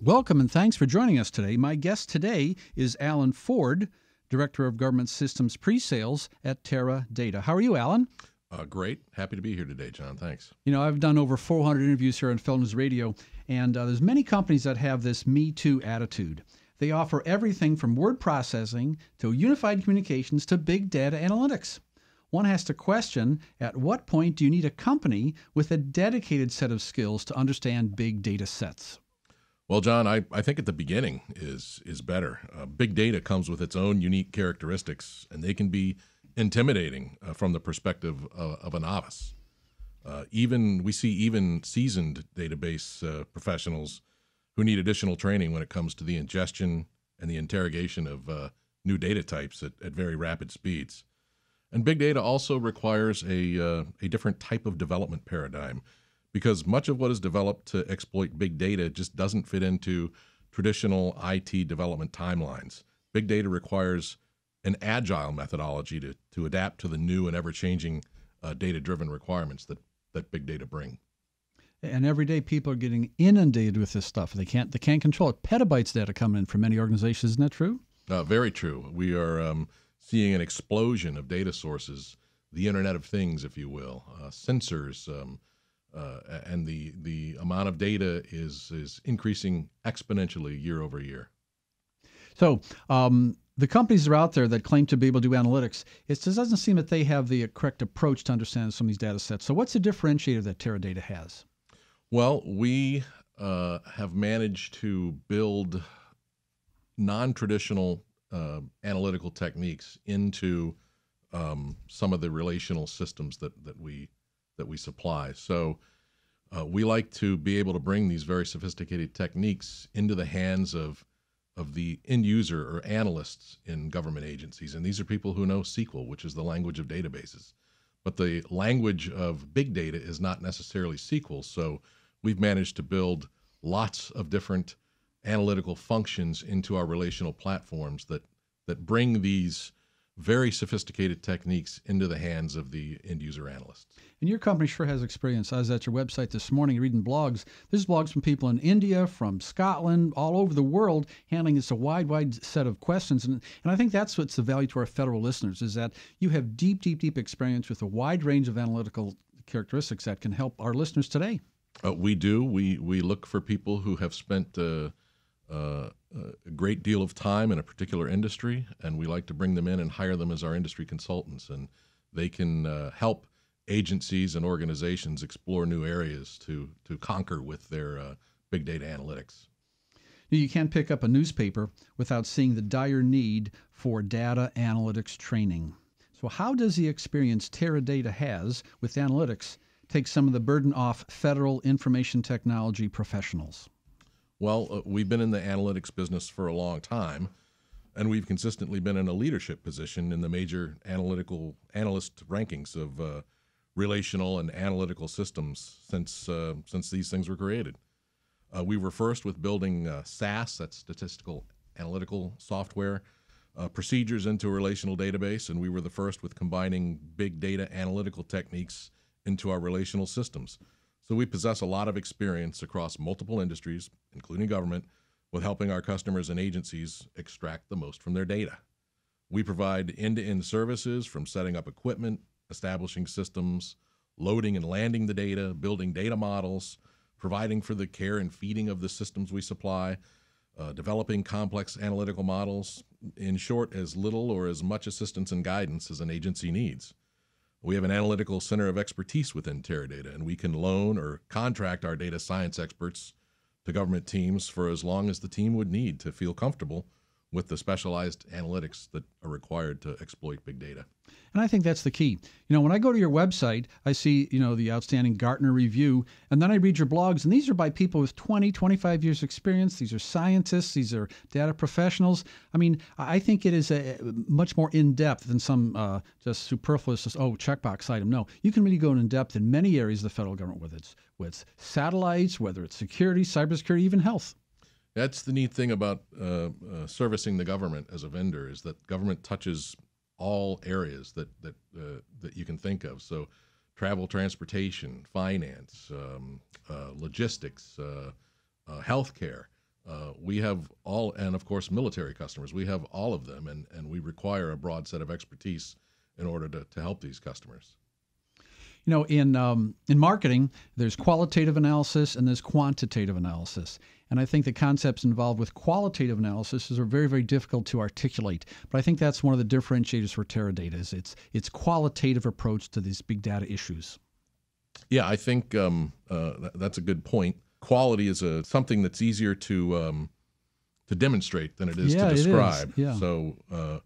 Welcome and thanks for joining us today. My guest today is Alan Ford, Director of Government Systems Pre-Sales at Teradata. How are you, Alan? Great. Happy to be here today, John. Thanks. You know, I've done over 400 interviews here on Federal News Radio, and there's many companies that have this Me Too attitude. They offer everything from word processing to unified communications to big data analytics. One has to question, at what point do you need a company with a dedicated set of skills to understand big data sets? Well, John, I think at the beginning is better. Big data comes with its own unique characteristics, and they can be intimidating from the perspective of a novice. We see even seasoned database professionals who need additional training when it comes to the ingestion and the interrogation of new data types at very rapid speeds. And big data also requires a different type of development paradigm, because much of what is developed to exploit big data just doesn't fit into traditional IT development timelines. Big data requires an agile methodology to adapt to the new and ever-changing data-driven requirements that big data bring. And every day people are getting inundated with this stuff. They can't control it. Petabytes data coming in from many organizations. Isn't that true? Very true. We are seeing an explosion of data sources, the Internet of Things, if you will, sensors, and the amount of data is increasing exponentially year over year. So the companies that are out there that claim to be able to do analytics, it just doesn't seem that they have the correct approach to understand some of these data sets. So what's the differentiator that Teradata has? Well, we have managed to build non-traditional analytical techniques into some of the relational systems that we supply. So we like to be able to bring these very sophisticated techniques into the hands of the end user or analysts in government agencies. And these are people who know SQL, which is the language of databases. But the language of big data is not necessarily SQL. So we've managed to build lots of different analytical functions into our relational platforms that bring these very sophisticated techniques into the hands of the end user analysts. And your company sure has experience. I was at your website this morning reading blogs. There's blogs from people in India, from Scotland, all over the world, handling this a wide set of questions. And I think that's what's the value to our federal listeners, is that you have deep experience with a wide range of analytical characteristics that can help our listeners today. We do. We look for people who have spent a great deal of time in a particular industry, and we like to bring them in and hire them as our industry consultants, and they can help agencies and organizations explore new areas to conquer with their big data analytics. You can't pick up a newspaper without seeing the dire need for data analytics training. So how does the experience Teradata has with analytics take some of the burden off federal information technology professionals? Well, we've been in the analytics business for a long time, and we've consistently been in a leadership position in the major analyst rankings of relational and analytical systems since these things were created. We were first with building SAS, that's statistical analytical software, procedures into a relational database, and we were the first with combining big data analytical techniques into our relational systems. So we possess a lot of experience across multiple industries, including government, with helping our customers and agencies extract the most from their data. We provide end-to-end services from setting up equipment, establishing systems, loading and landing the data, building data models, providing for the care and feeding of the systems we supply, developing complex analytical models. In short, as little or as much assistance and guidance as an agency needs. We have an analytical center of expertise within Teradata, and we can loan or contract our data science experts to government teams for as long as the team would need to feel comfortable with the specialized analytics that are required to exploit big data. And I think that's the key. When I go to your website, I see, the outstanding Gartner review, and then I read your blogs, and these are by people with 20, 25 years experience. These are scientists. These are data professionals. I mean, I think it is much more in-depth than some just superfluous, checkbox item. No, you can really go in depth in many areas of the federal government, whether it's with satellites, whether it's security, cybersecurity, even health. That's the neat thing about servicing the government as a vendor, is that government touches all areas that you can think of. So travel, transportation, finance, logistics, healthcare, We have all, and of course, military customers. We have all of them, and we require a broad set of expertise in order to help these customers. You know, in marketing, there's qualitative analysis and there's quantitative analysis. And I think the concepts involved with qualitative analysis are very, very difficult to articulate. But I think that's one of the differentiators for Teradata is its qualitative approach to these big data issues. Yeah, I think that's a good point. Quality is something that's easier to demonstrate than it is to describe. It is. Yeah. So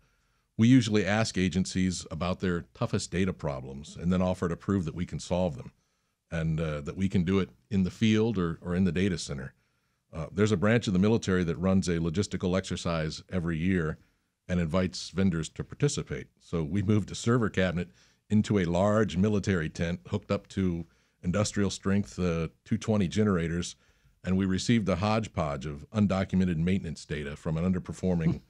we usually ask agencies about their toughest data problems and then offer to prove that we can solve them and that we can do it in the field or in the data center. There's a branch of the military that runs a logistical exercise every year and invites vendors to participate. So we moved a server cabinet into a large military tent hooked up to industrial strength 220 generators, and we received a hodgepodge of undocumented maintenance data from an underperforming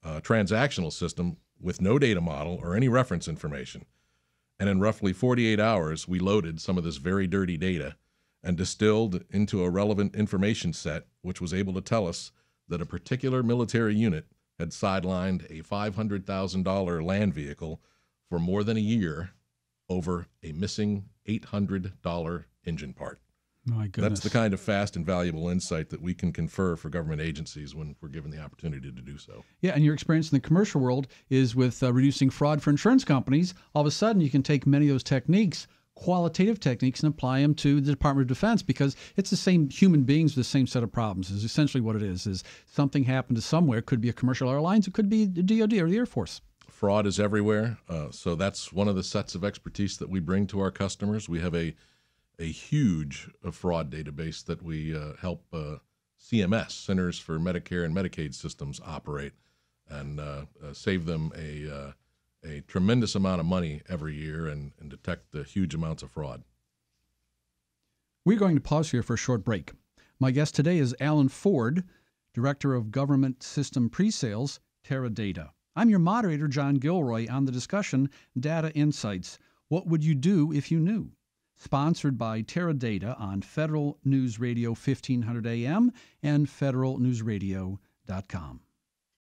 transactional system with no data model or any reference information. And in roughly 48 hours, we loaded some of this very dirty data and distilled into a relevant information set, which was able to tell us that a particular military unit had sidelined a $500,000 land vehicle for more than a year over a missing $800 engine part. My goodness. That's the kind of fast and valuable insight that we can confer for government agencies when we're given the opportunity to do so. Yeah, and your experience in the commercial world is with reducing fraud for insurance companies. All of a sudden, you can take many of those techniques, qualitative techniques, and apply them to the Department of Defense because it's the same human beings with the same set of problems is essentially what it is something happened to somewhere. It could be a commercial airlines. It could be the DOD or the Air Force. Fraud is everywhere. So that's one of the sets of expertise that we bring to our customers. We have a huge fraud database that we help CMS, Centers for Medicare and Medicaid Systems, operate and save them a tremendous amount of money every year and detect the huge amounts of fraud. We're going to pause here for a short break. My guest today is Alan Ford, Director of Government System Presales, Teradata. I'm your moderator, John Gilroy, on the discussion, Data Insights. What would you do if you knew? Sponsored by Teradata on Federal News Radio 1500 AM and federalnewsradio.com.